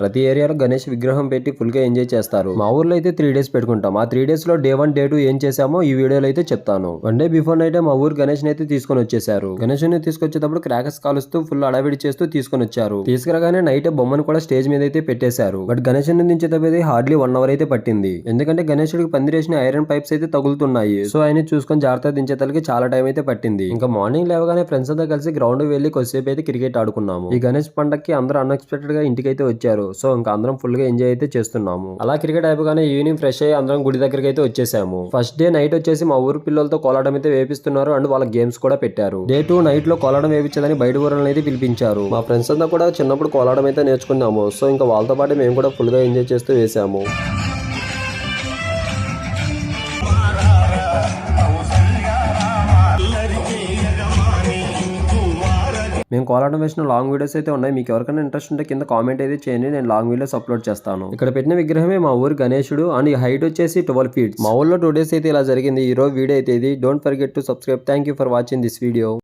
ప్రతి ఏరియాలో గణేష్ విగ్రహం పెట్టి ఫుల్ గా ఎంజాయ్ చేస్తారు. మా ఊర్లో అయితే 3 days పెట్టుకుంటాం. ఆ 3 days లో డే 1 డే 2 ఏం చేసామో ఈ వీడియోలో అయితే చెప్తాను. 1 day బిఫోర్ నైట్ మా ఊరు గణేష్ అయితే తీసుకొని వచ్చేసారు. గణేష్ ని తీసుకొచ్చేటప్పుడు క్రాకర్స్ కాలుస్తూ ఫుల్ అడవిడి చేస్తూ తీసుకొని వచ్చారు. తీసుకురాగానే నైట్ బొమ్మను కూడా స్టేజ్ మీద అయితే పెట్టేశారు. బట్ గణేష్ ని దించేటప్పుడు హార్డ్లీ 1 hour అయితే పట్టింది. ఎందుకంటే గణేశుడికి పందిరేసిన ఐరన్ పైప్స్ అయితే తగులుతున్నాయి. సో ఆయన చూసుకొని జాగ్రత్త దించేతలకి చాలా టైం అయితే పట్టింది. ఇంకా మార్నింగ్ లేవగానే ఫ్రెండ్స్ అంతా కలిసి గ్రౌండ్ వెళ్లి కొద్దిసేపు అయితే క్రికెట్ ఆడుకున్నాము. ఈ గణేష్ పండక్కి అందరూ అన్ఎక్స్పెక్టెడ్ గా ఇంటికి అయితే వచ్చారు. సో ఇంకా అందరం ఫుల్ గా ఎంజాయ్ అయితే చేస్తున్నాము. అలా క్రికెట్ అయిపోగానే ఈవినింగ్ ఫ్రెష్ అయ్యి అందరం గుడి దగ్గరికి అయితే వచ్చేసాము. ఫస్ట్ డే నైట్ వచ్చేసి మా ఊరు పిల్లలతో కోలాటం అయితే వేపిస్తున్నారు అండ్ వాళ్ళ గేమ్స్ కూడా పెట్టారు. డే 2 నైట్ లో కోలాటం వేపించదని బయట ఊరలను అయితే పిలిపించారు. మా ఫ్రెండ్స్ అంతా కూడా చిన్నప్పుడు కోలాటం అయితే నేర్చుకున్నాము. సో ఇంకా వాళ్ళతో పాటు మేము కూడా ఫుల్ గా ఎంజాయ్ చేస్తూ వేసాము. మేము కోలాటం వేసిన లాంగ్ వీడియోస్ అయితే ఉన్నాయి. మీకు ఎవరికైనా ఇంట్రెస్ట్ ఉంటే కింద కామెంట్ అయితే చేయండి. నేను లాంగ్ వీడియోస్ అప్లోడ్ చేస్తాను. ఇక్కడ పెట్టిన విగ్రహమే మా ఊరు గణేశుడు అండ్ హైట్ వచ్చేసి 12 feet. మా ఊర్లో 2 days అయితే ఇలా జరిగింది. ఈ రోజు వీడియో అయితే ఇది. Don't forget to subscribe. Thank you for watching this video.